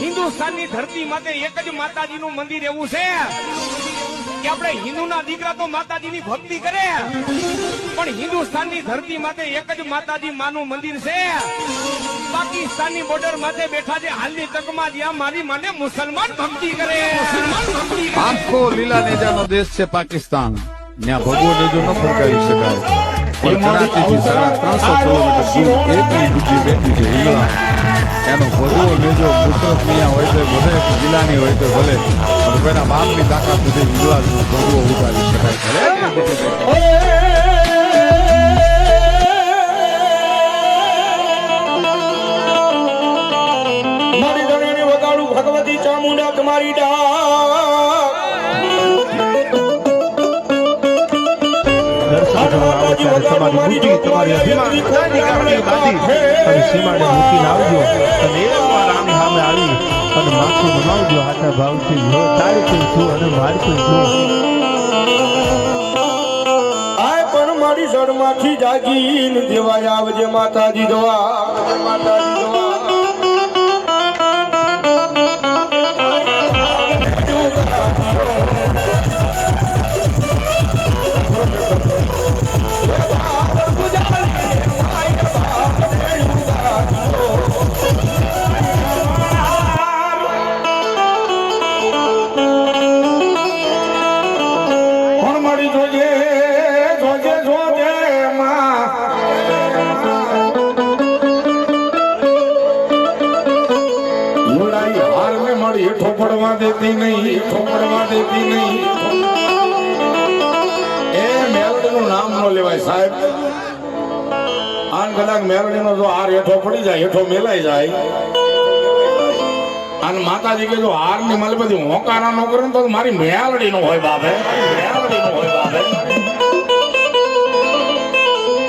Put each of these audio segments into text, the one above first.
હિન્દુસ્તાનની ધરતી માથે એક જ માતાજીનું મંદિર એવું છે કે આપણે હિન્દુના દીકરા તો માતાજીની ભક્તિ કરે, પણ હિન્દુસ્તાનની ધરતી માથે એક જ માતાજી માનું મંદિર છે. પાકિસ્તાનની બોર્ડર માથે બેઠા છે હાલની તકમાં, જ્યાં મારી માને મુસલમાન ભક્તિ કરે. આખો લીલા નેજાનો દેશ છે પાકિસ્તાન. ત્યાં ભગવો નેજો ન ફરકાવી શકાય. પણ કરાચીથી 350 કિલોમીટર દૂર એકલી બુદ્ધિ બેઠી છે હિંગળા. એનો ભગવો નેજો મુસરત મિયા હોય તો ભલે, ગિલાની હોય તો ભલે, પણ કોઈના બાપની તાકાત સુધી હિંગળા ભગવો ઉતારી શકાય. મારી ધણીને વગાડું ભગવતી ચામુંડા તમારી ડાક. તમારી સીમાડે મૂકી લાવજો અને એકવાર આની સામે આવી અને માથું નમાવજો હાથા ભાવથી. જો તારી છું અને મારી છું. આ પણ મારી સડમાંથી જાગીને દેવા આવજે માતાજી દવા, માતાજી દવા. પડવા દેતી નહીં, પડવા દેતી નહીં. એ મેલડીનું નામ ન લેવાય સાહેબ. આન કદાચ મેલડીનો જો હાર હેઠો પડી જાય, હેઠો મેલાઈ જાય, અને માતાજી કે જો હાર ની માલી બધી હોકારા ન કરે તો મારી મેલડી નો હોય બાપે, મેલડી નો હોય બાપે.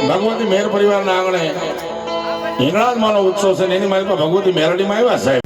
ભગવતી મેર પરિવારના આંગણે હિંગળાજ માનો ઉત્સવ છે ને એની મારી પર ભગવતી મેલડીમાં આવ્યા સાહેબ.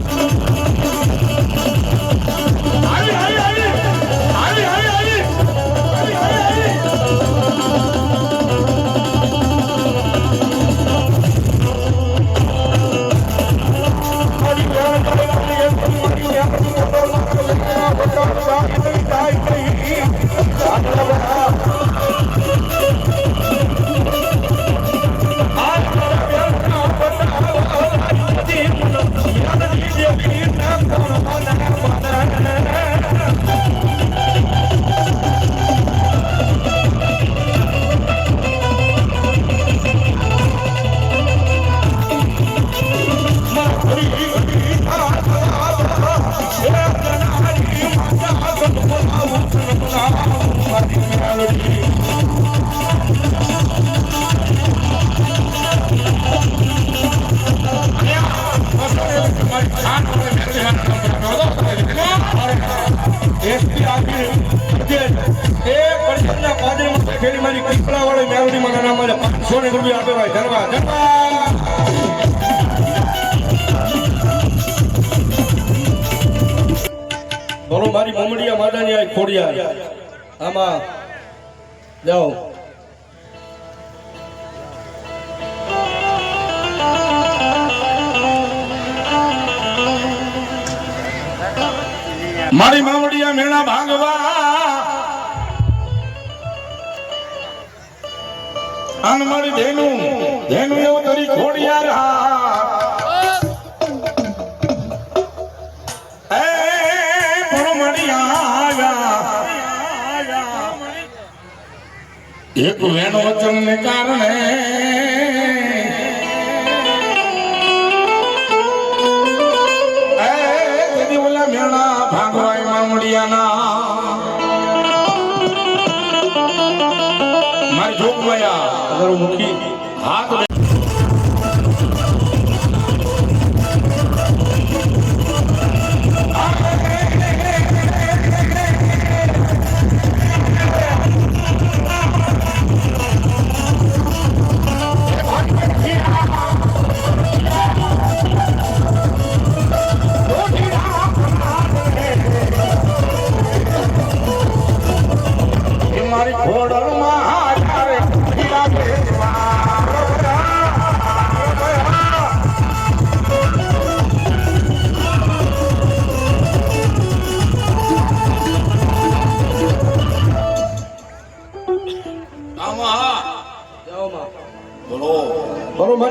મારી પીપળા વાળી મેલડી માં નામ આવે 500 રૂપિયા આપે ભાઈ. ધરવા બોલો મારી મમડિયા માદાની આ ખોડિયા આમાં જાઓ. મારી મમડિયા મેણા ભાંગવા અન મારી ધેનું એવું તરી ખોડિયાર એક વેણ વચન ને કારણે ઓલા મેણા ભાંગવાય મામડિયાના મારી જોગવાયા અગર મુખી હાથ મારી ઘોડલ માં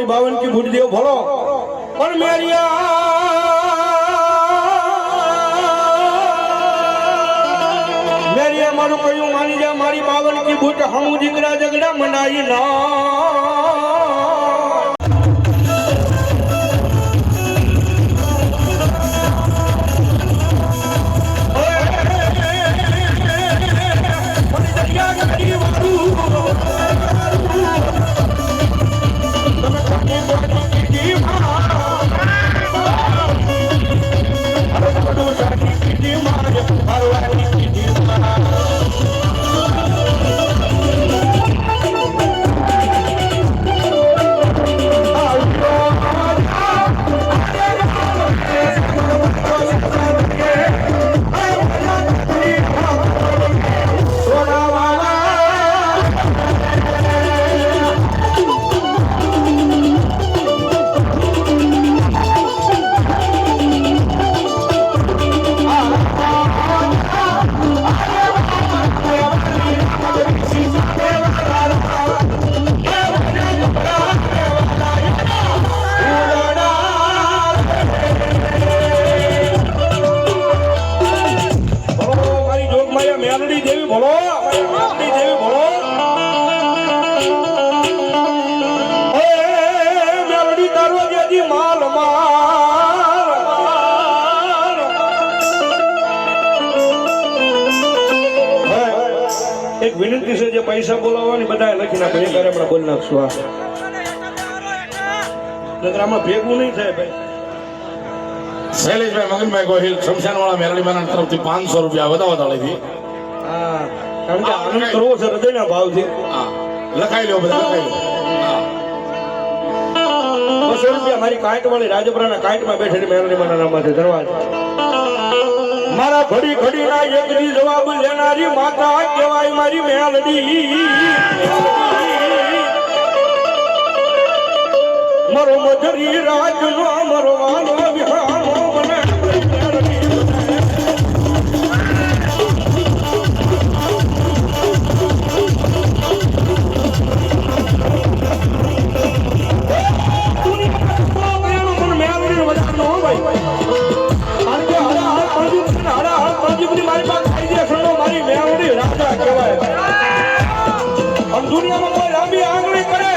મારી બાવન કી બુટ દેવ ભલો પણ મેરિયા મારું કયું માની જા મારી બાવન કી બુટ હમુ દીકરા ઝઘડા મનાઈ ના એક વિનંતી છે જે પૈસા બોલાવવાની બધા લખી નાખો એક આપણે બોલી નાખશું આ નકર આમાં ભેગું નહીં થાય ભાઈ શૈલેષભાઈ મગનભાઈ ગોહિલ શમશાનવાળા મેરડી માના તરફથી 500 રૂપિયા વધાવતા લીધી હા કારણ કે આનંદ કરવો છે હૃદયના ભાવથી હા લખાઈ લો બધા લખાઈ લો 200 રૂપિયા મારી કાંટ વાળી રાજપરાના કાંટમાં બેઠેલી મેરડી માના નામમાંથી ધરવા મારા ઘડી ઘડી ના એકરી જવાબ લેનારી માતા કહેવાય મારી મેલડી મારો મજરી રાજનો મારો વાલો વિહારો મને દુનિયામાં કોઈ લાંબી આંગળી કરે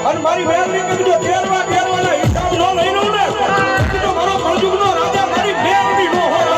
અને મારી મેલડી કીધું કેરવાના હિસાબ નો લઈ લઉં ને તો મારો કળજુગનો રાજા મારી મેલડી નો હોય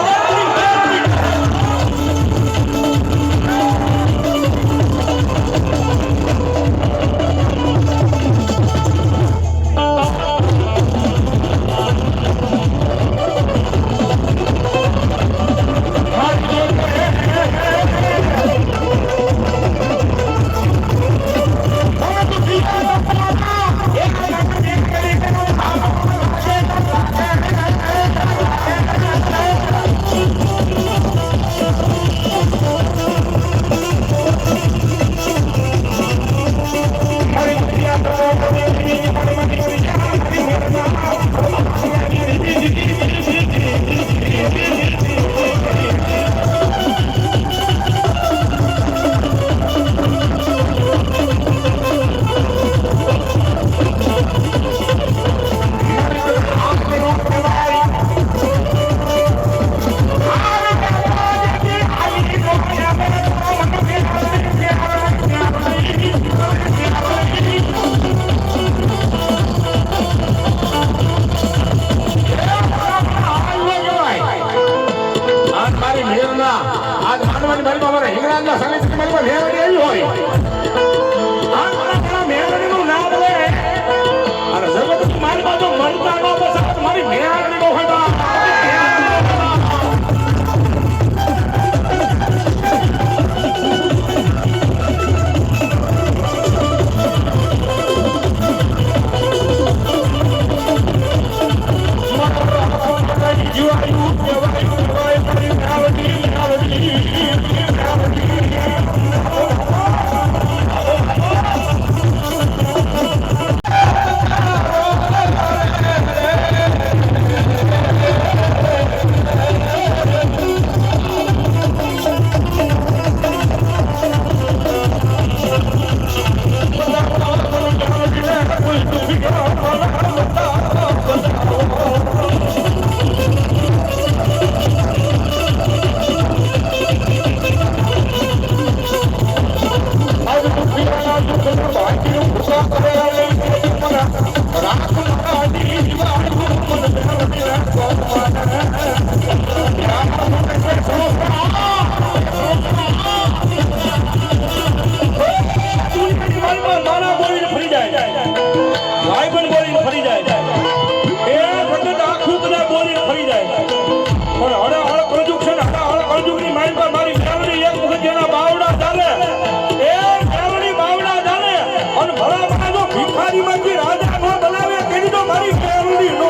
પણ હળે હળ કળજુગ છે ને હળે હળ કળજુગની માઇન પર મારી મેલડી એક વખત જેના બાવડા ચાલે એ મેલડી બાવડા ચાલે અને ભલા ભલા જો ભિખારીમાંથી રાજા નો બનાવે તેની તો મારી મેલડી નો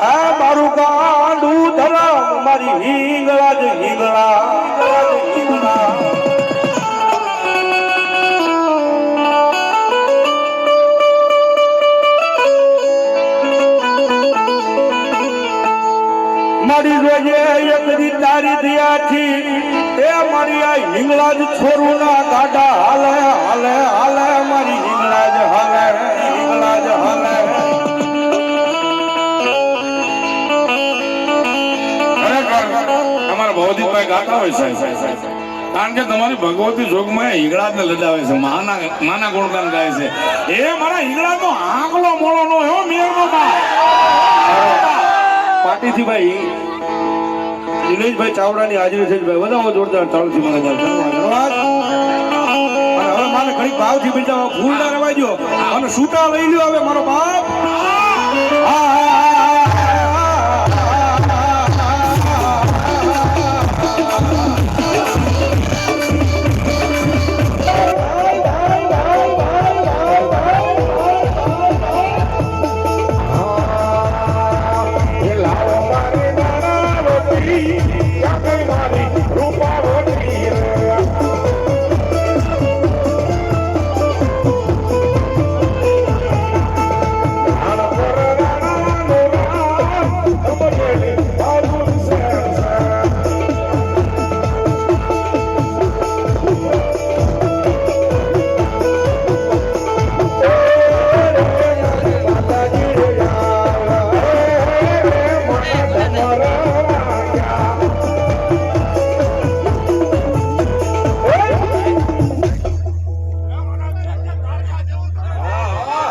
આ મારું ગાંડું ધરામ મારી હિંગળા જ હિંગળા મારી જોઈએ એક દી તારી દિયાથી એ મારી આ હિંગળા જ છોરું ના ગાડા હાલે હાલે હાલે મારી હિંગળા જ હાલે હિંગળા જ હાલે અમારા ભવદીપભાઈ ગાતા હોય છે કારણ કે તમારી ભગવતી જોગમાં હિંગળા ને લજાવે છે માના ગુણગાન ગાય છે એ મારા હિંગળા નો આંકલો મોળો નો એવો મેરનો પાટીથી ભાઈ દિનેશભાઈ ચાવડાની હાજરી છે ભાઈ વધાવો જોરદાર તાળથી મને ધન્યવાદ અને હવે મારે ઘણી ભાવથી બીજા ભૂલ ના રવાજો અને છૂટા લઈ લ્યો હવે મારો બાપ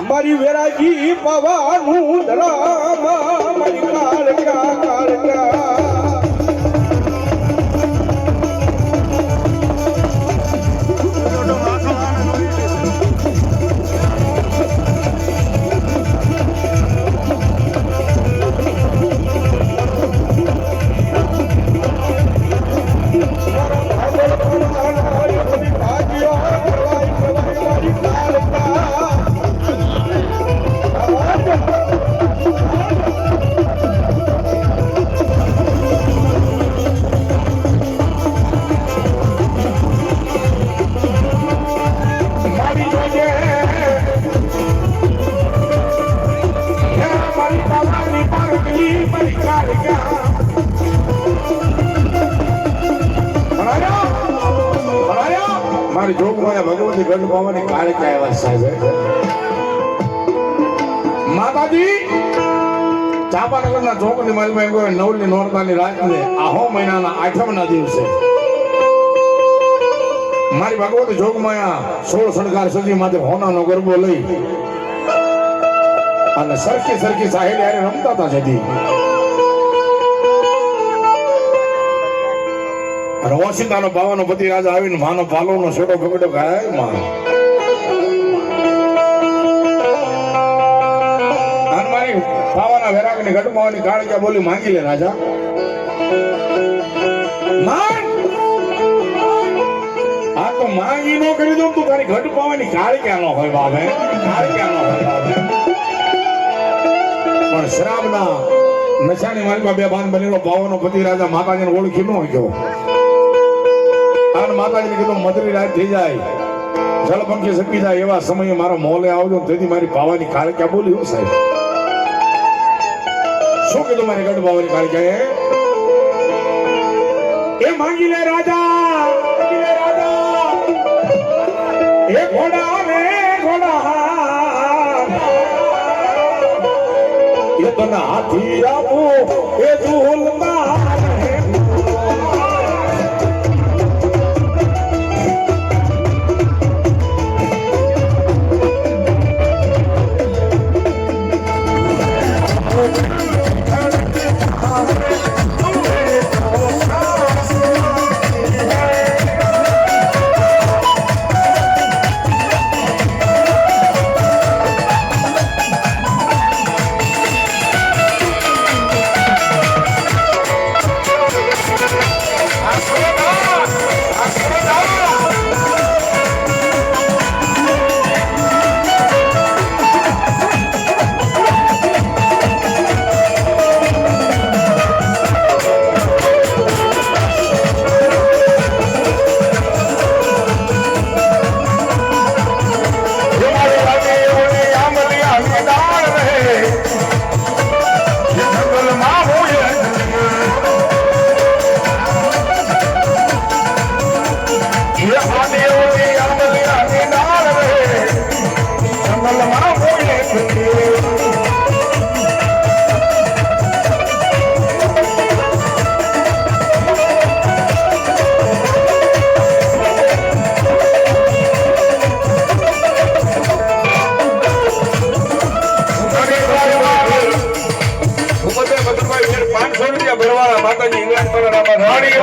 મારી વેરાજી પવાનું ધરામા મારી કાળકા કાળકા મારી જોગમાં ભગવતી ગઢ પાવાની કાળકા આવ્યા સાહેબ માતાજી ચાંપાનગરના ચોકની માલમાં એમ કહ્યું નવલી નોરતાની રાતને આહો મહિનાના 8મના દિવસે મારી ભગવતી જોગમાં 16 શણગાર સજી માથે હોનાનો ગરબો લઈ અને સરખી સરખી સાહેલી હારે રમતા હતા સજી અને ઓશિંતાનો બાવાનો પતિ રાજા આવીને માનો પાલોનો છેડો પકડ્યો ગાય માં અને મારી પાવાના વેરાગની ગઢમાવાની કાળકા બોલી માંગી લે રાજા માંગ આ તો માંગી નો કરી દઉં તું તારી ઘટ પાવાની કાળકા નો હોય બાબે કાળકા નો હોય બાબે પણ શ્રાવના નશાની માલમાં બે બાન બનેલો પાવાનો પતિ રાજા માતાજીને ઓળખી ન ગયો માતાજીને કીધું મધરી રાત થઈ જાય જળપંખી સકી જાય એવા સમયે મારા મોલે આવજો તેથી મારી પાવાની કાળકા બોલી હું સાહેબ શું કીધું મારી ગઢ પાવાની કાળકા એ માંગી લે રાજા એ ઘોડા રે ઘોડા એ તને હાથી આપું એ ઝૂલમાં ये हाथी आंगलियां नाल रे जंगलમાં કોઈ નથી માતાજી ઇંગ્લેન્ડ પર રાણી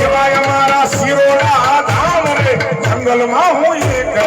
વાય મારા શિરોડા ધામ રે જંગલમાં હું એક